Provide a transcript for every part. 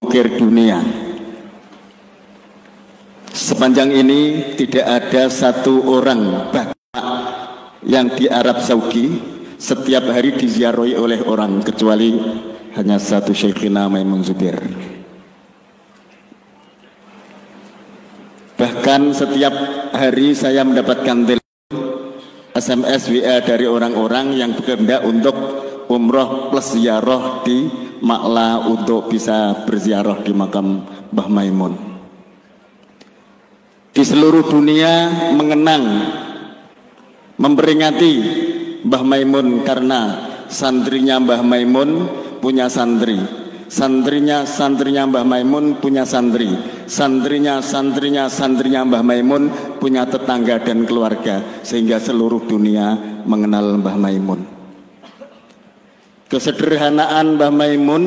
mengukir dunia. Sepanjang ini tidak ada satu orang yang di Arab Saudi setiap hari diziarahi oleh orang kecuali hanya satu Syekhina Maimun Zubair. Bahkan setiap hari saya mendapatkan telepon, SMS, WA dari orang-orang yang berkehendak untuk umroh plus ziarah di Makla untuk bisa berziarah di makam Mbah Maimun. Di seluruh dunia mengenang, memperingati Mbah Maimun karena santrinya Mbah Maimun punya santri, santrinya Mbah Maimun punya santri, santrinya Mbah Maimun punya tetangga dan keluarga, sehingga seluruh dunia mengenal Mbah Maimun. Kesederhanaan Mbah Maimun,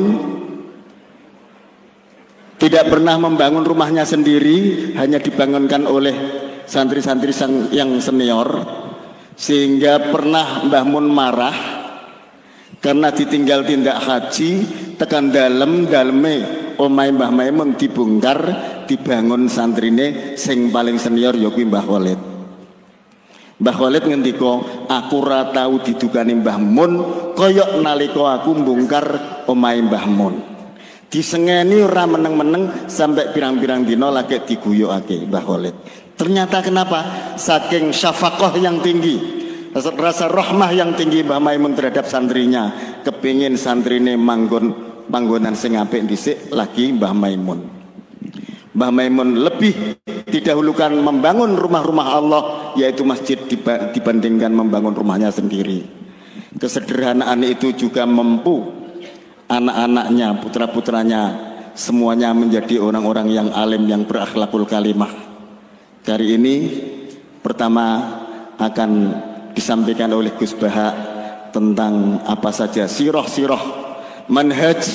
tidak pernah membangun rumahnya sendiri, hanya dibangunkan oleh santri-santri yang senior, sehingga pernah Mbah Mun marah karena ditinggal tindak haji, tekan daleme omahe Mbah Maimun dibongkar, dibangun santrine sing paling senior yakuwi Mbah Khalid. Mbah Khalid ngendika, aku ora tau didukani Mbah Mun kaya nalika aku mbongkar omahe Mbah Mun. Disengeni ora meneng-meneng sampai pirang-pirang dina lagi diguyokake Mbah Khalid. Ternyata kenapa? Saking syafaqah yang tinggi, rasa rahmah yang tinggi Mbah Maimun terhadap santrinya, kepingin santrine panggonan sing apik dhisik lagi Mbah Maimun. Mbah Maimun lebih didahulukan membangun rumah-rumah Allah, yaitu masjid, dibandingkan membangun rumahnya sendiri. Kesederhanaan itu juga mampu anak-anaknya, putra-putranya semuanya menjadi orang-orang yang alim, yang berakhlakul kalimah. Hari ini pertama akan disampaikan oleh Gus Baha tentang apa saja sirah-sirah manhaj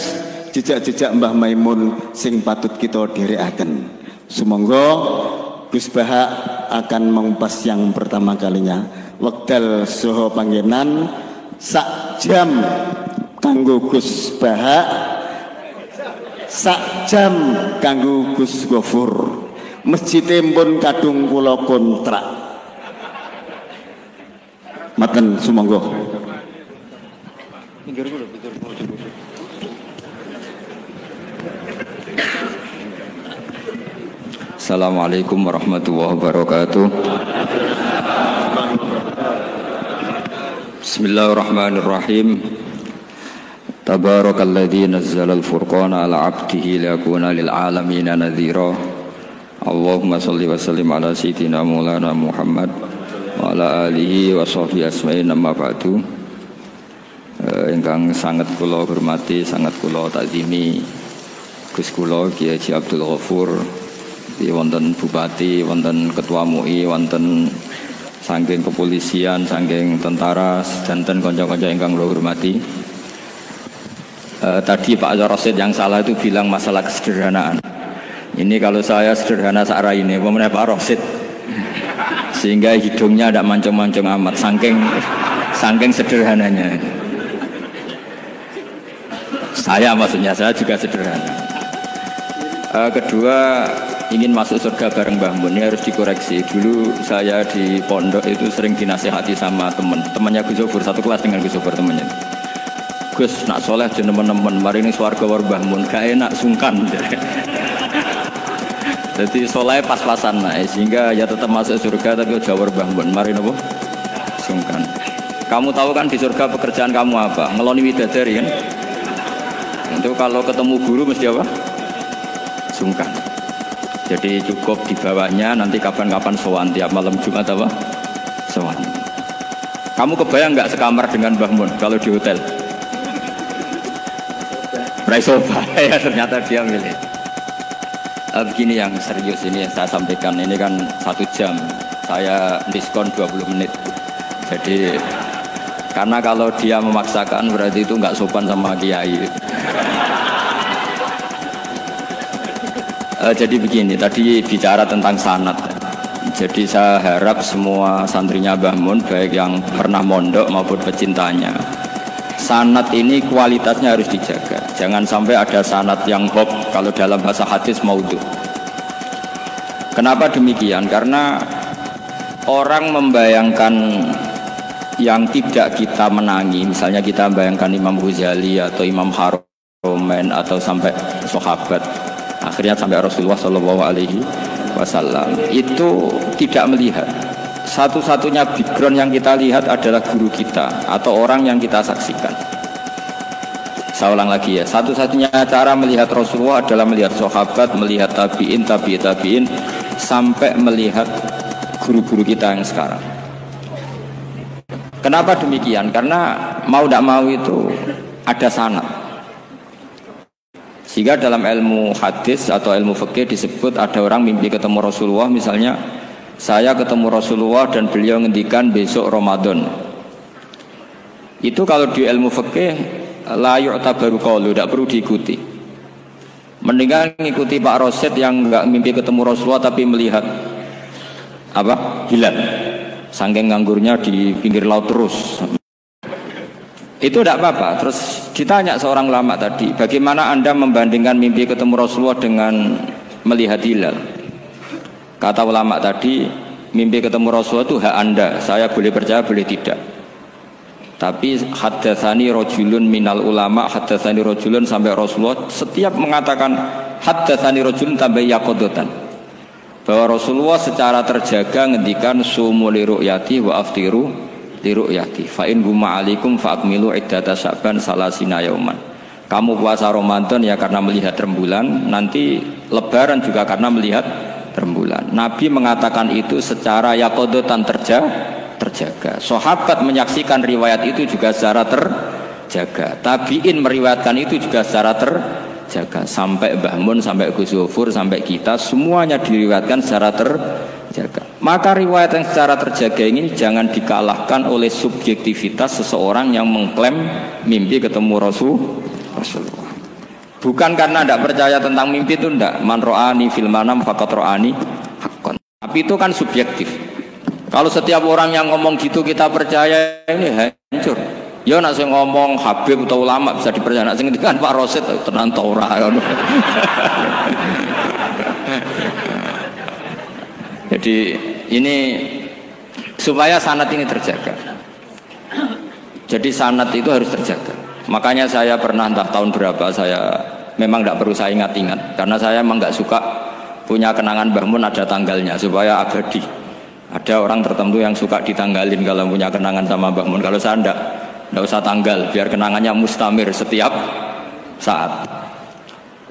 jejak-jejak Mbah Maimun sing patut kita dherekaken. Sumangga Gus Baha akan mengupas yang pertama kalinya. Wekdal saha panggenan sak jam kanggo Gus Baha, sak jam kanggo Gus Gofur. Masjid pun kadung kula kontrak. Maten sumangga. Assalamualaikum warahmatullahi wabarakatuh. Bismillahirrahmanirrahim. Tabarakalladzi nazzalal furqana ala 'abdihi liyakuna lil 'alamin nadhira. Allahumma shalli wa sallim ala sayyidina Maulana Muhammad wa ala alihi wa sahbihi asma'in, amma ba'du. Ingkang sangat kula hormati, sangat kula takzimi Gus kula Kiai Haji Abdul Ghafur, wonten bupati, wonten ketua MUI, wonten saking kepolisian, saking tentara, janten kanca-kanca ingkang kula hormati. Tadi Pak Rosid yang salah itu bilang masalah kesederhanaan. Ini kalau saya sederhana searah ini, pemenang Pak Rosid, sehingga hidungnya tidak mancung-mancung amat, saking sederhananya. Saya maksudnya, saya juga sederhana. Kedua, ingin masuk surga bareng Mbah Mun, ini harus dikoreksi. Dulu saya di pondok itu sering dinasihati sama temannya Gus Zofur, satu kelas dengan Gus Zofur temannya. Gus, nak soleh jeneng teman-teman, mari ini swarga war Mbah Mun, gak enak sungkan. Jadi soleh pas-pasan naik, sehingga ya tetap masuk surga tapi udah war Mbah Mun, mari nopo sungkan. Kamu tahu kan di surga pekerjaan kamu apa? Ngeloni widadari kan? Itu kalau ketemu guru mesti apa? Sungkan. Jadi cukup di bawahnya, nanti kapan-kapan sowan tiap malam Jumat apa? Sowan. Kamu kebayang nggak sekamar dengan Mbah Mun kalau di hotel? Raisoba, ya ternyata dia milih. Begini yang serius ini saya sampaikan, ini kan 1 jam, saya diskon 20 menit. Jadi karena kalau dia memaksakan berarti itu nggak sopan sama kiai. Jadi begini, tadi bicara tentang sanad. Jadi saya harap semua santrinya Mbah Mun, baik yang pernah mondok maupun pecintanya, sanad ini kualitasnya harus dijaga. Jangan sampai ada sanad yang hoax, kalau dalam bahasa hadis maudhu. Kenapa demikian? Karena orang membayangkan yang tidak kita menangi, misalnya kita membayangkan Imam Ghazali atau Imam Haromen atau sampai sahabat, akhirnya sampai Rasulullah Shallallahu Alaihi Wasallam, itu tidak melihat. Satu-satunya background yang kita lihat adalah guru kita atau orang yang kita saksikan. Saya ulang lagi ya, satu-satunya cara melihat Rasulullah adalah melihat sahabat, melihat tabi'in, tabi'in, sampai melihat guru-guru kita yang sekarang. Kenapa demikian? Karena mau tidak mau itu ada sanad. Sehingga dalam ilmu hadis atau ilmu fikih disebut ada orang mimpi ketemu Rasulullah, misalnya saya ketemu Rasulullah dan beliau ngendikan besok Ramadan. Itu kalau di ilmu fikih la yu'tabaru qaulu, tidak perlu diikuti. Mendingan ngikuti Pak Rosid yang enggak mimpi ketemu Rasulullah tapi melihat apa? Hilal. Saking nganggurnya di pinggir laut terus. Itu tidak apa-apa. Terus ditanya seorang ulama tadi, bagaimana Anda membandingkan mimpi ketemu Rasulullah dengan melihat hilal? Kata ulama tadi, mimpi ketemu Rasulullah itu hak Anda. Saya boleh percaya, boleh tidak. Tapi haddatsani rajulun minal ulama, haddatsani rajulun sampai Rasulullah setiap mengatakan haddatsani rajulun tambah yaqadatan, bahwa Rasulullah secara terjaga ngendikan sumu li ru'yati wa aftiru li ru'yati fa in gumma alaikum fa akmilu iddata sya'ban salasina yauman. Kamu puasa Ramadan ya karena melihat rembulan, nanti lebaran juga karena melihat rembulan. Nabi mengatakan itu secara yaqadatan terjaga. Sahabat menyaksikan riwayat itu juga secara terjaga. Tabi'in meriwayatkan itu juga secara terjaga. Sampai Mbah Mun, sampai Gus Zufur, sampai kita semuanya diriwayatkan secara terjaga. Maka riwayat yang secara terjaga ini jangan dikalahkan oleh subjektivitas seseorang yang mengklaim mimpi ketemu Rasulullah. Bukan karena tidak percaya tentang mimpi itu tidak. Man ro'ani fil manam faqat ro'ani haqqan. Tapi itu kan subjektif. Kalau setiap orang yang ngomong gitu kita percaya, ini hancur. Ya nak sing ngomong Habib atau ulama bisa dipercaya. Nak sing ngendikan Pak Rosid tenan ta ora. Jadi ini supaya sanad ini terjaga. Jadi sanad itu harus terjaga. Makanya saya pernah entah tahun berapa, saya memang tidak perlu saya ingat-ingat karena saya memang nggak suka punya kenangan Mbah Mun ada tanggalnya supaya abadi. Ada orang tertentu yang suka ditanggalin kalau punya kenangan sama Mbah Mun. Kalau saya enggak usah tanggal, biar kenangannya mustamir setiap saat.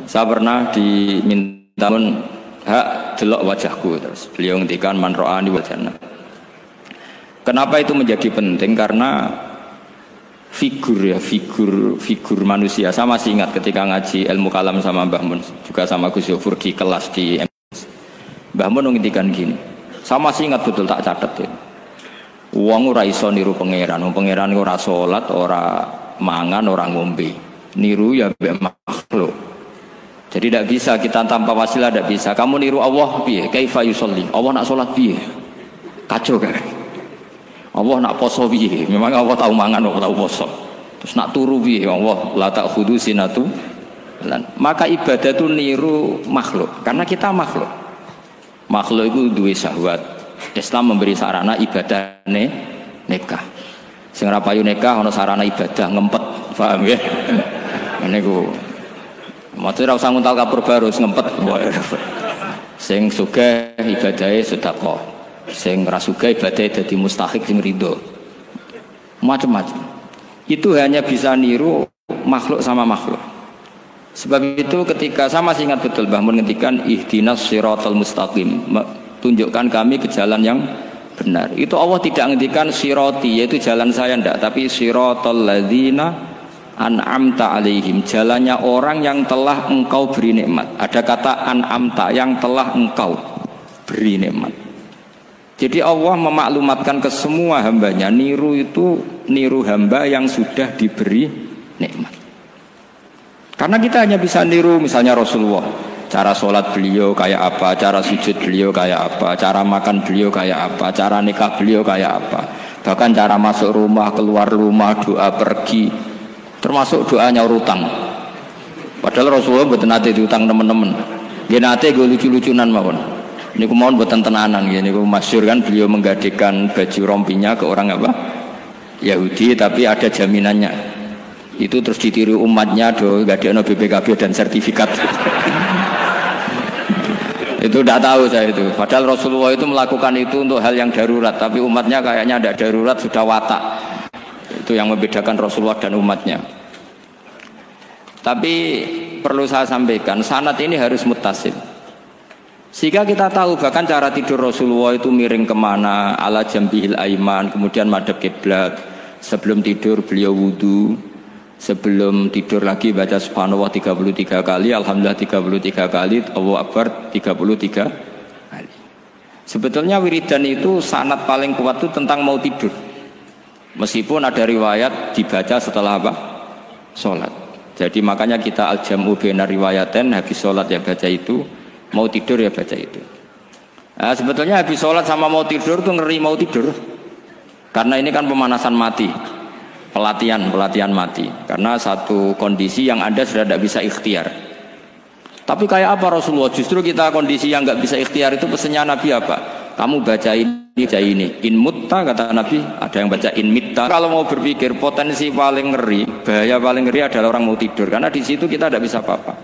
Saya pernah diminta Mun hak delok wajahku, terus beliau ngendikan man ro'ani wal jannah. Kenapa itu menjadi penting? Karena figur manusia. Saya masih ingat ketika ngaji ilmu kalam sama Mbah Mun, juga sama Gus Zufur di kelas di MS. Mbah Mun ngendikan gini. Saya masih ingat betul, tak catet ya. Wong ora iso niru pangeran. Wong pangeran ora salat, ora mangan, ora ngombe. Niru ya mbek makhluk. Jadi tidak bisa kita tanpa wasilah, tidak bisa. Kamu niru Allah piye? Kaifa yusolli? Allah nak salat piye? Kacau kan? Allah nak poso piye? Memang Allah tahu mangan, Allah tahu poso. Terus nak turu piye? Allah la ta'khudhu sinatu. Maka ibadah itu niru makhluk. Karena kita makhluk. Makhluk itu duwe syahwat. Islam memberi sarana ibadah nikah. Sing ora payu nikah ana sarana ibadah ngempet, paham ya? Niku. Maksudnya ora usah nguntal kapur baru ngempet. Sing sugih ibadahe sedekah. Sing ra sugih ibadahe dadi mustahik sing ridho. Macam-macam. Itu hanya bisa niru makhluk sama makhluk. Sebab itu ketika saya masih ingat betul Mbah Mun ngendikan ihdinas siratal mustaqim, tunjukkan kami ke jalan yang benar. Itu Allah tidak ngendikan sirati, yaitu jalan saya ndak, tapi siratal ladzina an'amta alaihim, jalannya orang yang telah engkau beri nikmat. Ada kata an'amta, yang telah engkau beri nikmat. Jadi Allah memaklumatkan ke semua hambanya, niru itu niru hamba yang sudah diberi nikmat. Karena kita hanya bisa niru misalnya Rasulullah, cara sholat beliau kayak apa, cara sujud beliau kayak apa, cara makan beliau kayak apa, cara nikah beliau kayak apa, bahkan cara masuk rumah, keluar rumah, doa pergi, Termasuk doa nyaur utang. Padahal Rasulullah mboten nate diutang teman-teman. Nggih nate go lucu-lucunan mawon. Niku mawon mboten tenanan nggih niku masyhur kan beliau menggadekan baju rompinya ke orang apa? Yahudi tapi ada jaminannya. Itu terus ditiru umatnya do gadekno BPKB dan sertifikat. Itu tidak tahu saya itu. Padahal Rasulullah itu melakukan itu untuk hal yang darurat, tapi umatnya kayaknya tidak darurat, sudah watak. Itu yang membedakan Rasulullah dan umatnya. Tapi perlu saya sampaikan, sanad ini harus muttasil. Sehingga kita tahu bahkan cara tidur Rasulullah itu miring kemana, ala jambihil aiman, kemudian madhab kiblat. Sebelum tidur beliau wudu. Sebelum tidur lagi baca subhanallah 33 kali, alhamdulillah 33 kali, Allahu akbar 33 kali. Sebetulnya wiridan itu sanad paling kuat itu tentang mau tidur. Meskipun ada riwayat dibaca setelah apa? Sholat. Jadi makanya kita al-jam'u baina riwayaten, habis sholat ya baca itu, mau tidur ya baca itu. Nah, sebetulnya habis sholat sama mau tidur tuh ngeri mau tidur. Karena ini kan pemanasan mati. Pelatihan mati karena satu kondisi yang Anda sudah tidak bisa ikhtiar. Tapi kayak apa Rasulullah? Justru kita kondisi yang nggak bisa ikhtiar itu pesannya Nabi apa? Kamu baca ini, in mutta kata Nabi, ada yang baca in mitta. Kalau mau berpikir potensi paling ngeri, bahaya paling ngeri adalah orang mau tidur karena di situ kita tidak bisa apa-apa.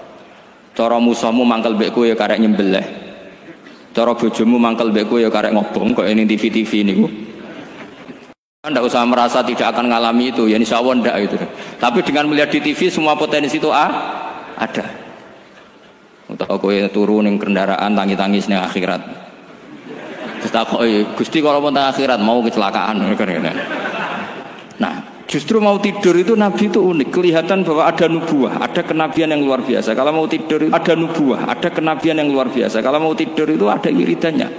Cara musuhmu mangkel bekku ya karek nyembelih. Cara bojomu mangkel bekku ya karek ngobong kok ini TV niku. Anda usah merasa tidak akan mengalami itu, ya insya Allah enggak itu. Tapi dengan melihat di TV semua potensi itu ada. Untuk aku turun yang kendaraan tangis-tangis nih akhirat. Terus aku, Gusti kalau mau akhirat mau kecelakaan. Nah, justru mau tidur itu Nabi itu unik, kelihatan bahwa ada nubuah, ada kenabian yang luar biasa. Kalau mau tidur itu ada nubuah, ada kenabian yang luar biasa. Kalau mau tidur itu ada wiridannya.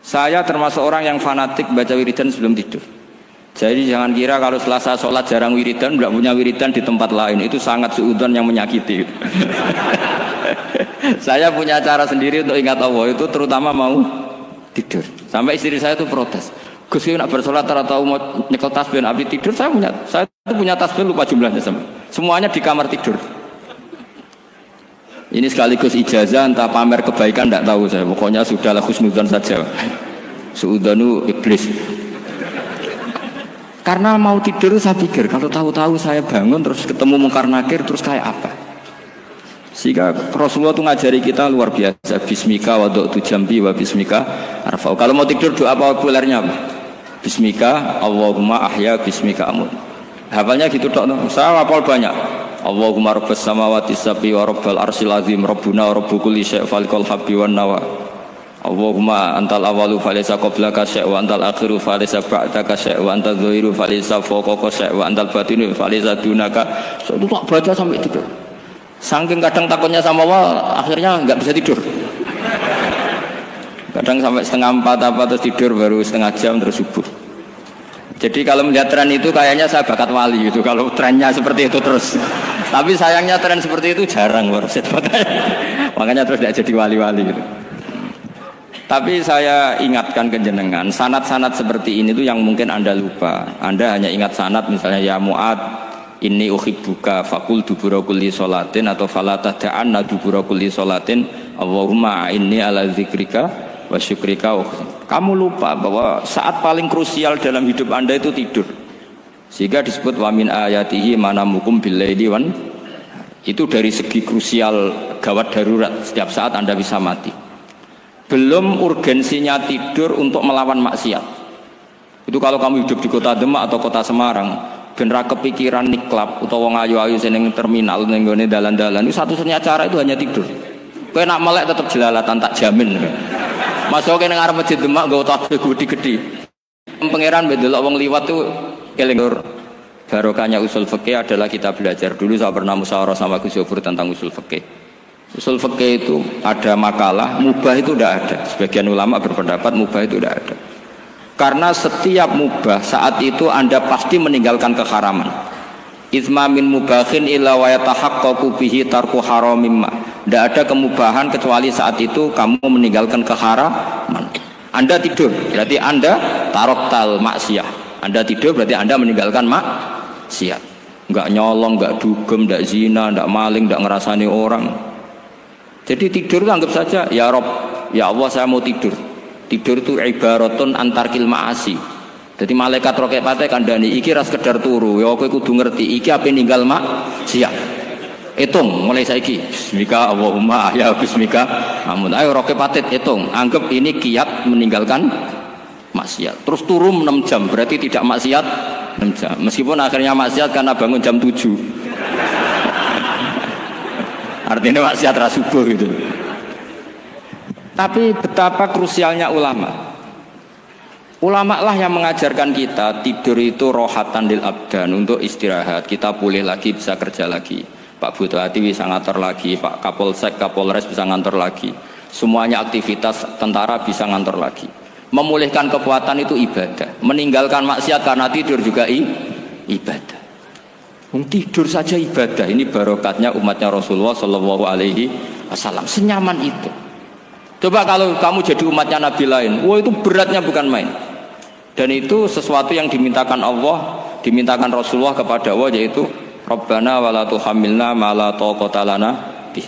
Saya termasuk orang yang fanatik baca wiridan sebelum tidur. Jadi jangan kira kalau Selasa sholat jarang wiridan, tidak punya wiridan di tempat lain. Itu sangat suudzon yang menyakiti. Saya punya cara sendiri untuk ingat Allah, itu terutama mau tidur. Sampai istri saya itu protes. Gus nak bersolat atau mau nyekel tasbih nabi tidur, saya itu punya tasbih lupa jumlahnya semuanya di kamar tidur. Ini sekaligus ijazah entah pamer kebaikan tidak tahu saya. Pokoknya sudahlah husnudzon saja. Suudzonu iblis. Karena mau tidur saya pikir kalau tahu-tahu saya bangun terus ketemu mungkar nakir terus kayak apa. Sehingga Rasulullah itu ngajari kita luar biasa. Bismika wa du'tu jambi wa bismika arfa'u. Kalau mau tidur doa apa populernya apa? Bismika Allahumma ahya bismika amut. Hafalnya gitu tok. Saya hafal banyak. Allahumma rabbas samawati sab'i wa rabbal arsyil azim rabbuna wa rabbu kulli syai' falikal habbi wan nawa. Allahumma antal awalu falaysa qablaka syai' wa antal akhiru falaysa ba'daka syai' wa antal dhahiru falaysa fawqaka syai' wa antal batinu falaysa dunaka. Itu tak baca sampai tidur. Saking kadang takutnya sama Allah, akhirnya nggak bisa tidur. Kadang sampai 3:30 apa terus tidur baru setengah jam terus subuh. Jadi kalau melihat tren itu kayaknya saya bakat wali gitu. Kalau trennya seperti itu terus. Tapi sayangnya tren seperti itu jarang warset makanya terus tidak jadi wali-wali gitu. Tapi saya ingatkan ke jenengan, sanad-sanad seperti ini tuh yang mungkin Anda lupa. Anda hanya ingat sanad misalnya ya Mu'ad inni uhibbuka faqul dubura kulli sholatin atau fala tad'anna dubura kulli sholatin Allahumma inni ala dzikrika wa syukrika. Kamu lupa bahwa saat paling krusial dalam hidup Anda itu tidur. Sehingga disebut wa min ayatihi manamukum billaili wan. Itu dari segi krusial gawat darurat, setiap saat Anda bisa mati. Belum urgensinya tidur untuk melawan maksiat. Itu kalau kamu hidup di kota Demak atau kota Semarang, ben ra kepikiran niklap utawa wong ayu-ayu seneng terminal ning gone dalan-dalan, itu satu-satunya cara itu hanya tidur. Kowe nak melek tetap jelalatan tak jamin. Masuk ke ngarep masjid Demak nggo tasbih gede-gede. Pangeran bedelok wong liwat tuh eling. Barokahnya usul fikih adalah kita belajar dulu. Saya pernah musyawarah sama Gus Yofur tentang usul fikih. Usul fikih itu ada makalah, mubah itu tidak ada. Sebagian ulama berpendapat mubah itu tidak ada. Karena setiap mubah saat itu Anda pasti meninggalkan keharaman. Izma min mubahin illa wa yatahaqqaqu bihi tarku haramimma. Tidak ada kemubahan kecuali saat itu kamu meninggalkan keharaman. Anda tidur, berarti Anda taroktal maksiyah. Anda tidur berarti Anda meninggalkan maksiat. Enggak nyolong, enggak dugem, enggak zina, enggak maling, enggak ngerasani orang. Jadi tidur itu anggap saja, ya Rob, ya Allah saya mau tidur. Tidur itu ibaratun antarkil ma'asi. Jadi malaikat roket pate kandani iki ras sekedar turu, ya kowe kudu ngerti iki ape ninggal maksiat. Hitung mulai saiki. Bismika Allahumma ya bismika. Amun ayo roket pate hitung, anggap ini kiat meninggalkan maksiat. Terus turun 6 jam, berarti tidak maksiat 6 jam. Meskipun akhirnya maksiat karena bangun jam 7. Artinya maksiat ra subuh gitu. Tapi betapa krusialnya ulama. Ulama lah yang mengajarkan kita tidur itu rohatan lil abdan, untuk istirahat. Kita pulih lagi, bisa kerja lagi. Pak Butuh Hati bisa ngantor lagi, Pak Kapolsek, Kapolres bisa ngantor lagi. Semuanya aktivitas tentara bisa ngantor lagi. Memulihkan kekuatan itu ibadah. Meninggalkan maksiat karena tidur juga ibadah. Tidur saja ibadah. Ini barokatnya umatnya Rasulullah Shallallahu Alaihi Wasallam. Senyaman itu. Coba kalau kamu jadi umatnya Nabi lain, wah itu beratnya bukan main. Dan itu sesuatu yang dimintakan Allah, dimintakan Rasulullah kepada Allah, yaitu Rabbana wa la tuhammilna ma la taqata lana bih.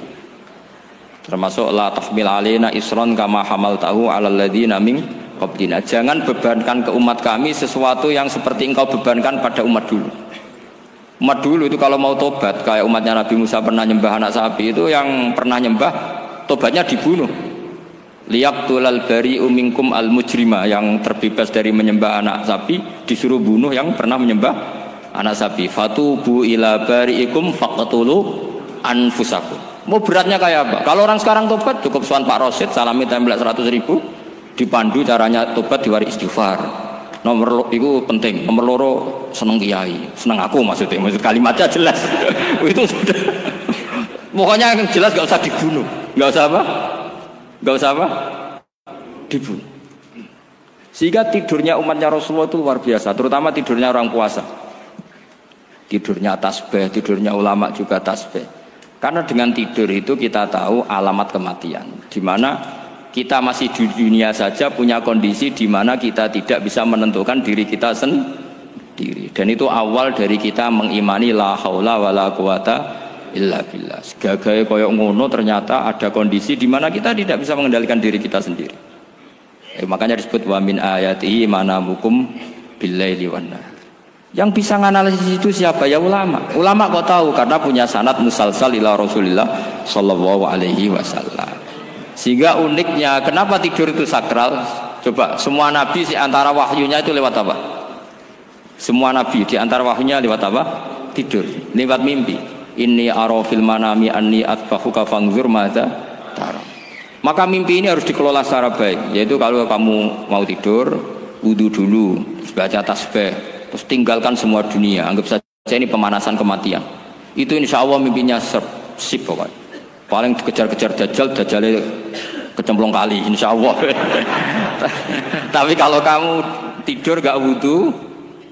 Termasuk la tahmil alaina isran kama hamaltahu 'alal ladzina min qablina. Jangan bebankan ke umat kami sesuatu yang seperti engkau bebankan pada umat dulu. Umat dulu itu kalau mau tobat, kayak umatnya Nabi Musa pernah nyembah anak sapi, itu yang pernah nyembah tobatnya dibunuh. Liyaqtulal bari'u minkum al mujrima, yang terbebas dari menyembah anak sapi disuruh bunuh yang pernah menyembah anak sapi. Fatubu ila bari'ikum faqtulu anfusakum. Mau beratnya kayak apa? Kalau orang sekarang tobat cukup soal Pak Rosid, salami template 100.000, dipandu caranya tobat diwari istighfar. Nomor itu penting. Nomor loro seneng kiai, seneng aku maksudnya. Maksud kalimatnya jelas. Itu sudah. Pokoknya yang jelas gak usah dibunuh, gak usah apa? Gak usah apa? Dibunuh. Sehingga tidurnya umatnya Rasulullah itu luar biasa, terutama tidurnya orang puasa. Tidurnya tasbih, tidurnya ulama juga tasbih. Karena dengan tidur itu kita tahu alamat kematian. Di mana kita masih di dunia saja punya kondisi di mana kita tidak bisa menentukan diri kita sendiri. Dan itu awal dari kita mengimani la haula wala quwata illa billah. Segagai koyok ngono ternyata ada kondisi di mana kita tidak bisa mengendalikan diri kita sendiri. Makanya disebut wa min ayatihi manamukum billaili wan nahar. Yang bisa menganalisis itu siapa? Ya ulama. Ulama kok tahu karena punya sanad musalsal ila Rasulillah sallallahu alaihi wasallam. Sehingga uniknya kenapa tidur itu sakral? Coba semua nabi di antara wahyunya itu lewat apa? Semua nabi di antara wahyunya lewat apa? Tidur, lewat mimpi. Inni ara fil manami anni atbahuka fanzur madza tara. Maka mimpi ini harus dikelola secara baik, yaitu kalau kamu mau tidur, wudu dulu, terus baca tasbih, terus tinggalkan semua dunia, anggap saja ini pemanasan kematian. Itu insya Allah mimpinya sip pokoknya. Paling dikejar-kejar dajjalnya kecemplung kali, insya Allah. Tapi kalau kamu tidur gak wudu,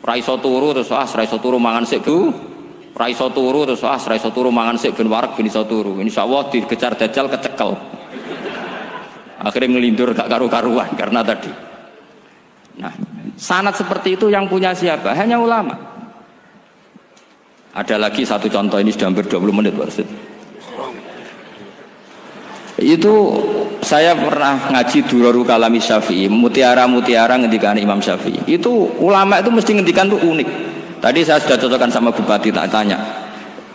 raiso turu terus raiso turu mangan sik bu. Raiso turu terus raiso turu mangan sik ben warak ben iso turu. Insyaallah dikejar dajjal kecekel. Akhirnya ngelindur gak karu-karuan karena tadi. Nah, sanad seperti itu yang punya siapa? Hanya ulama. Ada lagi satu contoh, ini sudah hampir 20 menit Pak Ustaz. Itu saya pernah ngaji Durarul Kalami Syafi'i, mutiara-mutiara ngendikan Imam Syafi'i. Itu ulama itu mesti ngendikan tuh unik. Tadi saya sudah cocokkan sama Bupati, tak tanya,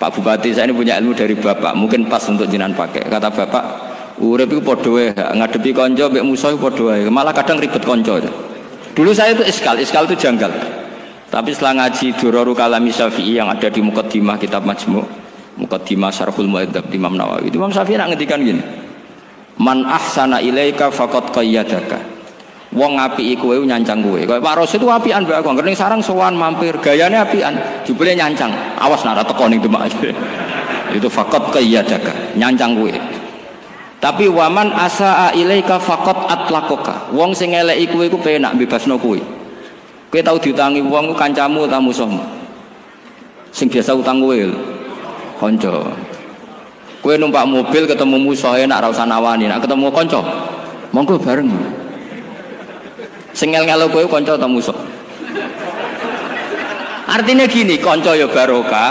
Pak Bupati saya ini punya ilmu dari Bapak, mungkin pas untuk jenengan pakai. Kata Bapak, urip iku padha wae, ngadepi kanca mbek musuh padha wae, malah kadang ribet kanca. Dulu saya itu iskal itu janggal. Tapi setelah ngaji Durarul Kalami Syafi'i yang ada di Muqaddimah kitab Majmu', Muqaddimah Syarhul Mu'adzab Imam Nawawi, itu Imam Syafi'i nak ngendikan gini, man ahsana ilaika faqad qayyadaka. Wong ngapiki kowe nyancang kowe. Kaya Pak Rosid itu apian mbak aku. Ngerti sarang sowan mampir, gayane apian. Dibeli nyancang. Awas nara teko ning Demak. Itu faqat qayyadaka, nyancang kowe. Tapi waman asaa ilaika faqat atlaqaka. Wong sing eleki kowe iku penak bebasno kowe. Kowe tau diutangi wong kancamu ta musuhmu? Sing biasa utang kowe lho. Kanca. Kowe numpak mobil ketemu musuh enak ra usah nawani, nek ketemu kanca monggo bareng. Sing ngel-ngelo kowe kanca ta musuh? Artinya gini, konco ya barokah,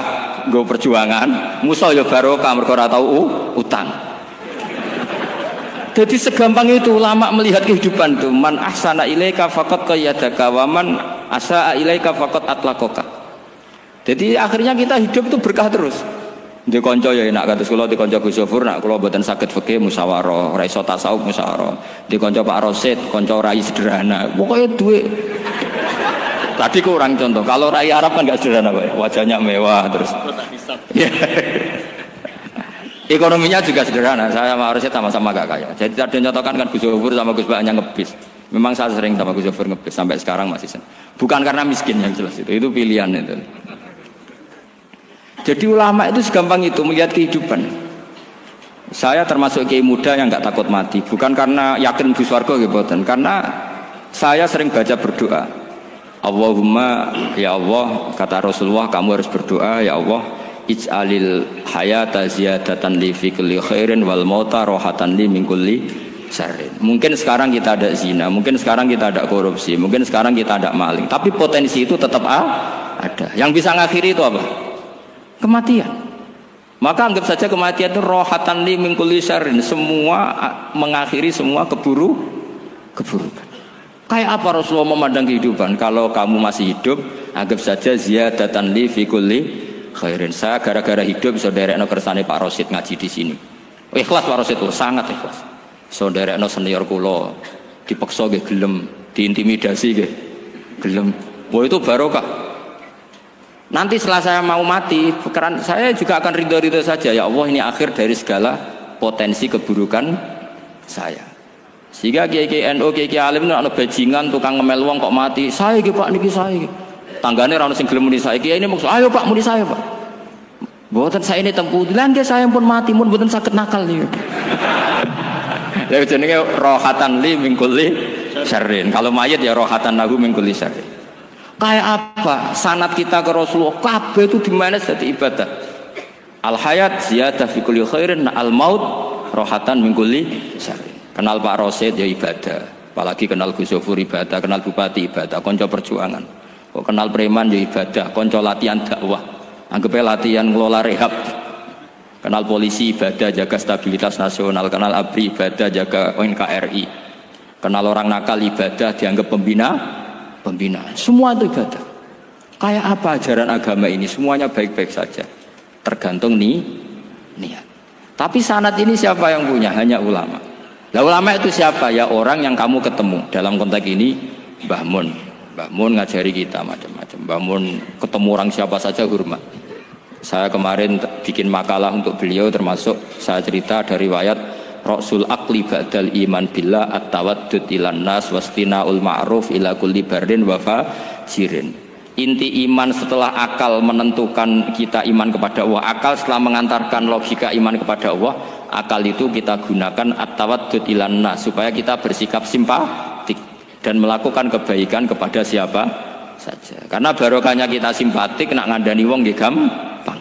nggo perjuangan, musuh ya barokah mergo ora tau utang. Jadi segampang itu ulama melihat kehidupan tuh. Man ahsana ilaika faqad qayyadaka wa man asaa ilaika faqad atlaqaka. Jadi akhirnya kita hidup itu berkah terus. Di konco ya enak kados kula di konco Gus Zofur nak kula mboten saged fikih musyawarah, ora iso tasawuf musyawarah. Di konco Pak Rosid, konco rai sederhana. Pokoknya duit. Tadi kurang contoh. Kalau rai Arab kan enggak sederhana, Pak. Wajahnya mewah terus. Ekonominya juga sederhana. Saya sama Rosid sama-sama gak kaya. Jadi tadi nyontohkan kan Gus Zofur sama Gus Baknya ngebis. Memang saya sering sama Gus Zofur ngebis sampai sekarang masih sen. Bukan karena miskin yang jelas itu pilihan itu. Jadi ulama itu segampang itu melihat kehidupan. Saya termasuk kiai muda yang nggak takut mati, bukan karena yakin di surga gitu, karena saya sering baca berdoa. Allahumma ya Allah, kata Rasulullah, kamu harus berdoa ya Allah, ij'alil hayata ziyadatan li fi kulli khairin wal mauta rohatan li min kulli syarrin. Mungkin sekarang kita ada zina, mungkin sekarang kita ada korupsi, mungkin sekarang kita ada maling, tapi potensi itu tetap ada. Yang bisa ngakhiri itu apa? Kematian. Maka anggap saja kematian itu rohatan li min kulli syarrin, semua mengakhiri semua keburukan. Kayak apa Rasulullah memandang kehidupan? Kalau kamu masih hidup, anggap saja ziyadatan li fi kulli khairin. Saya gara-gara hidup saudaranya kersane Pak Rosid ngaji di sini. Ikhlas Pak Rosid itu sangat ikhlas. Saudaranya senior kula dipaksa nggih gelem, diintimidasi nggih gelem. Wah itu barokah. Nanti setelah saya mau mati, saya juga akan ridho-ridho saja. Ya Allah, ini akhir dari segala potensi keburukan saya. Sehingga kiai-kiai NU, kiai-kiai alim itu ada bajingan, tukang ngemel wong kok mati. Saya gitu Pak, niki saya. Tanggane ra ono sing gelem muni saya. Kiai ini maksud, ayo Pak, muni saya Pak. Mboten saya ini tempuh. Lan saya pun mati, pun mboten saged nakal nih. Ya jenenge rohatan li min kulli syarrin. Kalau mayit ya rohatan lahu min kulli syarrin. Kayak apa sanad kita ke Rasulullah, kabeh itu dimana jadi ibadah. Al hayat ziyadah fi kulli khairin, al maut rohatan min kulli syarrin. Kenal Pak Rosid ya ibadah, apalagi kenal Gus Zofur ibadah, kenal bupati ibadah, konco perjuangan. Kok kenal preman ya ibadah, konco latihan dakwah, anggapnya latihan ngelola rehab. Kenal polisi ibadah, jaga stabilitas nasional. Kenal ABRI ibadah, jaga NKRI. Kenal orang nakal ibadah, dianggap pembinaan. Semua itu ibadah. Kayak apa ajaran agama ini? Semuanya baik-baik saja, tergantung niat. Tapi sanad ini siapa yang punya? Hanya ulama. Nah ulama itu siapa? Ya orang yang kamu ketemu. Dalam konteks ini Mbah Mun ngajari kita macam-macam. Mbah Mun ketemu orang siapa saja hormat. Saya kemarin bikin makalah untuk beliau, termasuk saya cerita dari riwayat Rasul akli ba'dal iman billah at-tawaddud ilan nas wastina'ul ma'ruf ila kulli barrin wa fajirin. Inti iman setelah akal menentukan kita iman kepada Allah, akal setelah mengantarkan logika iman kepada Allah, akal itu kita gunakan at-tawaddud ilan nas supaya kita bersikap simpatik dan melakukan kebaikan kepada siapa saja. Karena barokahnya kita simpatik, nak ngandani wong nggih gampang.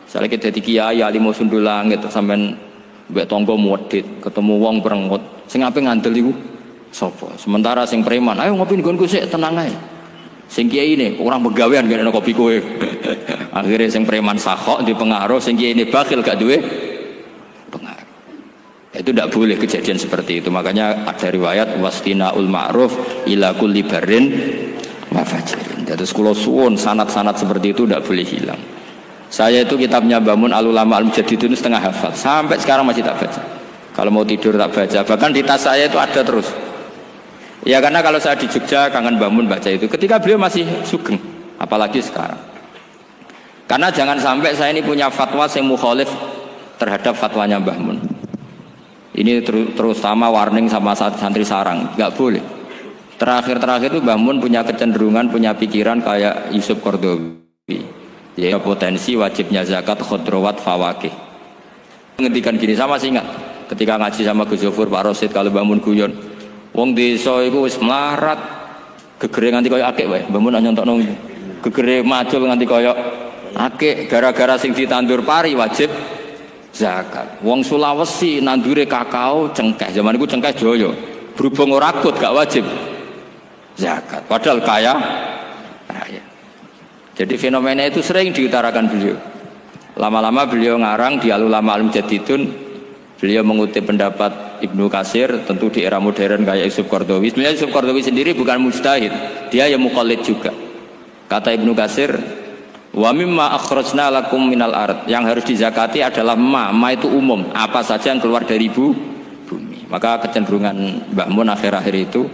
Misalnya kita dadi kiai alim sundul langit sampean mbek tangga modit, ketemu wong perengut, sing ape ngandel iku sapa? Sementara sing preman, ayo ngopi nggonku sik tenang ae. Sing kiai ini orang begawean kene kopi kowe. Akhirnya sing preman sakhok di pengaruh, sing kiai ini bakhil gak duwe pengaruh. Itu tidak boleh kejadian seperti itu. Makanya ada riwayat wastinaul ma'ruf ila kulli barrin wa fajirin. Jadi kula suwun sanad-sanad seperti itu tidak boleh hilang. Saya itu kitabnya Mbah Mun Al-Ulama Al-Mujaddidun setengah hafal, sampai sekarang masih tak baca. Kalau mau tidur tak baca, bahkan di tas saya itu ada terus. Ya karena kalau saya di Jogja kangen Mbah Mun baca itu, ketika beliau masih sugeng, apalagi sekarang. Karena jangan sampai saya ini punya fatwa yang mukhalif terhadap fatwanya Mbah Mun. Ini terutama warning sama santri sarang, nggak boleh. Terakhir itu Mbah Mun punya kecenderungan, punya pikiran kayak Yusuf Qaradawi. Ya potensi wajibnya zakat khodrowat fawakih. Ngendikan gini, sama sih ingat ketika ngaji sama Gus Zofur Pak Rosid kalau bangun guyon wong desa iku wis melarat gegere nganti koyo akeh wae. Mbah Mun nyontokno gegere macul nganti koyo akeh gara-gara sing ditandur pari wajib zakat. Wong Sulawesi nandure kakao cengkeh, zaman iku cengkeh joyo. Berhubung ora akut gak wajib zakat. Padahal kaya raya. Jadi fenomena itu sering diutarakan beliau. Lama-lama beliau ngarang di Al-Ulama Al-Mujaddidun, beliau mengutip pendapat Ibnu Katsir, tentu di era modern kayak Yusuf Qaradawi. Sebenarnya Yusuf Qaradawi sendiri bukan mujtahid, dia yang muqallid juga. Kata Ibnu Katsir, wa mimma akhrajna lakum minal ard, yang harus dizakati adalah ma itu umum, apa saja yang keluar dari bumi. Maka kecenderungan Mbah Mun akhir-akhir itu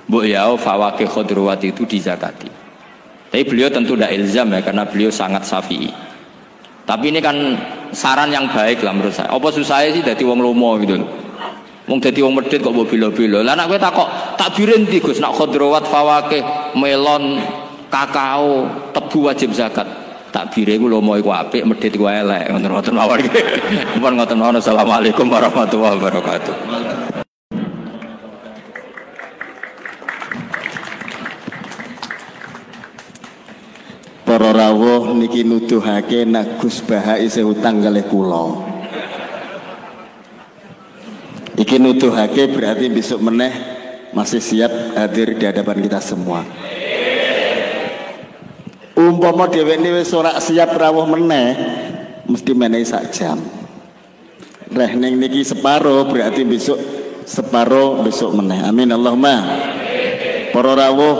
mbok yao fawaqih khudrawat itu dizakati. Tapi beliau tentu tidak ilzam ya, karena beliau sangat syafi'i. Tapi ini kan saran yang baik lah menurut saya. Apa susah sih dadi wong lomo gitu. Wong dadi wong medhit kok mbok bilo-bilo. Lah nek kowe takok takbire ndi Gus, nak khudrawat fawaqih, melon, kakao, tebu wajib zakat. Takbire iku lomo iku apik, medhit iku elek. Ngoten-ngoten mawon iki. Mumpun ngoten mawon. Assalamualaikum warahmatullahi wabarakatuh. Para rawuh niki nuduhake nek Gus Baha isih utang kalih kula. Iki nuduhake berarti besok meneh masih siap hadir di hadapan kita semua. Umpama dheweke wis ora siap rawuh meneh, mesti menehi sak jam. Reh ning niki separo berarti besok separo besok meneh. Amin Allahumma. Para rawuh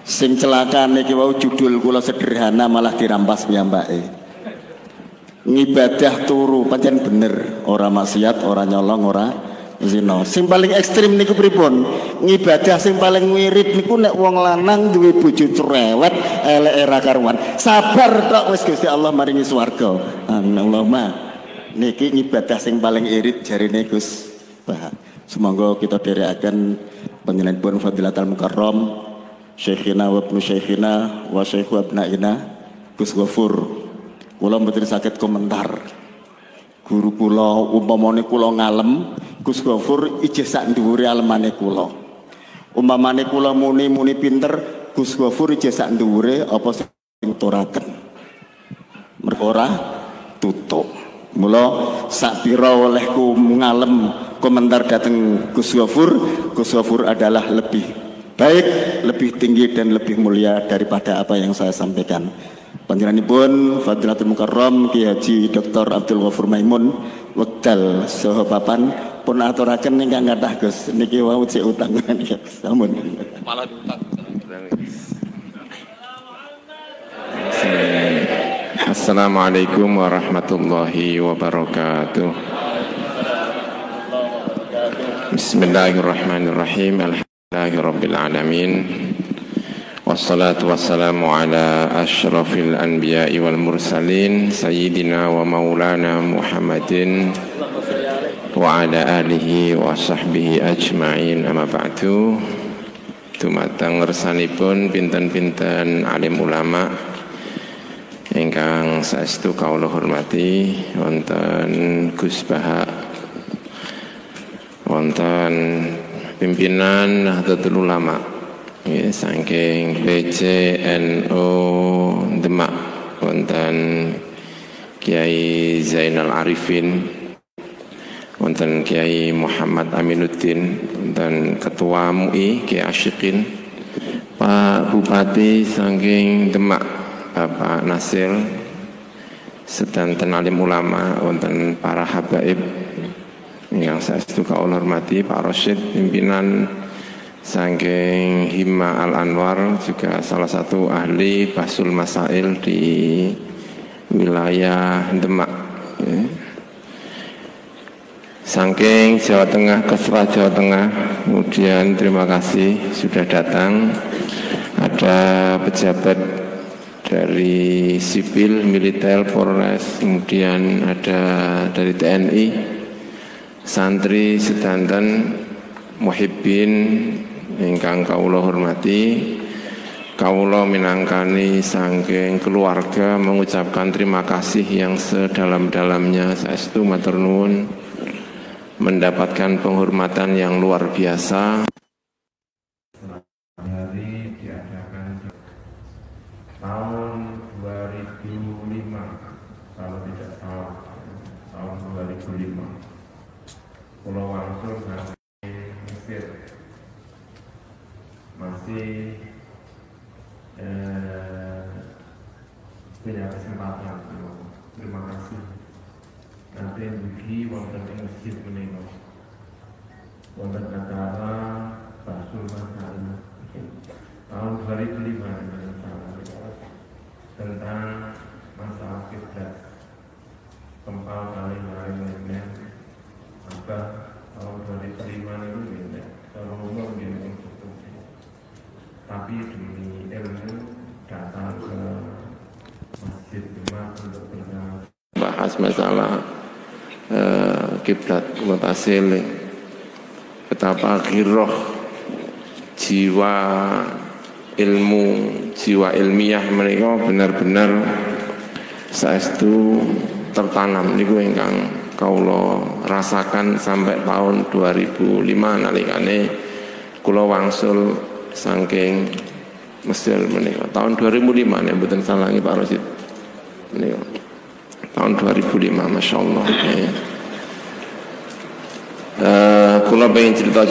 sing celaka niki wau judul kula sederhana malah dirampas piyambake. Ngibadah turu pancen bener, ora maksiat, ora nyolong, ora zina. Sing paling ekstrim niku pripun? Ngibadah sing paling wirid niku nek wong lanang duwe bojo cerewet, eleke ra karuan. Sabar tok wis Gusti Allah maringi swarga. Allahumma. Niki ngibadah sing paling irit jarine Gus Bah. Semoga kita dherekaken panjenenganipun Fadilatul Mukarram Syekhina wa ibnu Syekhina wa Syekhu abnaina Gus Ghafur. Kula mboten saged komentar. Guru kula umpamane kula ngalem, Gus Ghafur ijeh sak dhuwure alemane kula. Umpamane kula muni pinter, Gus Ghafur ijeh sak dhuwure apa sing turaken. Mergo ora tutuk. Mula sak pira olehku ngalem komentar dateng Gus Ghafur adalah lebih baik, lebih tinggi dan lebih mulia daripada apa yang saya sampaikan. Panjenenganipun Fadilatul Mukarram Ki Haji Dr. Abdul Ghafur Maimun wekdal saha papan pun aturaken ingkang kathah Gus niki wau cek utang niki sampun. Malah utang. Assalamualaikum warahmatullahi wabarakatuh. Bismillahirrahmanirrahim. Alhamdulillahirabbil alamin. Wassalatu wassalamu ala asyrafil anbiya'i wal mursalin sayyidina wa maulana Muhammadin wa ala alihi wa sahbihi ajma'in. Amma ba'du. Dumateng ngersanipun pinten-pinten alim ulama ingkang saestu kawula hormati, wonten Gus Baha, wonten pimpinan Nahdlatul Ulama saking PCNO Demak, wonten Kiai Zainal Arifin, wonten Kiai Muhammad Aminuddin, wonten Ketua MUI Kiai Asyikin, Pak Bupati saking Demak Bapak Nasir, sedanten alim ulama, wonten para habaib yang saestu kawula hormati, Pak Rosyid pimpinan saking Himma Al Anwar, juga salah satu ahli Bahsul Masail di wilayah Demak. Saking Jawa Tengah ke Jawa Tengah, kemudian terima kasih sudah datang. Ada pejabat dari sipil, militer, Polres, kemudian ada dari TNI, santri sedanten, muhibbin ingkang kawula hormati. Kawula minangkani saking keluarga mengucapkan terima kasih yang sedalam-dalamnya, saestu matur nuwun, mendapatkan penghormatan yang luar biasa. Tahun 2005, kalau tidak salah, tahun 2005, Pulau Wangsul dari Mesir masih khutbah tahun 2005 itu beda. Kalau umur gini cukup. Tapi demi ilmu datang ke masjid Jumat untuk bahas masalah kiblat mutasil, betapa giroh jiwa ilmu, jiwa ilmiah mereka benar-benar saestu tertanam niku ingkang kula rasakan sampai tahun 2005 nalikane kula wangsul saking Mesir menika. Tahun 2005 nek mboten salah Pak Rosid. Menika. Tahun 2005 masyaallah. Kula pengen cerita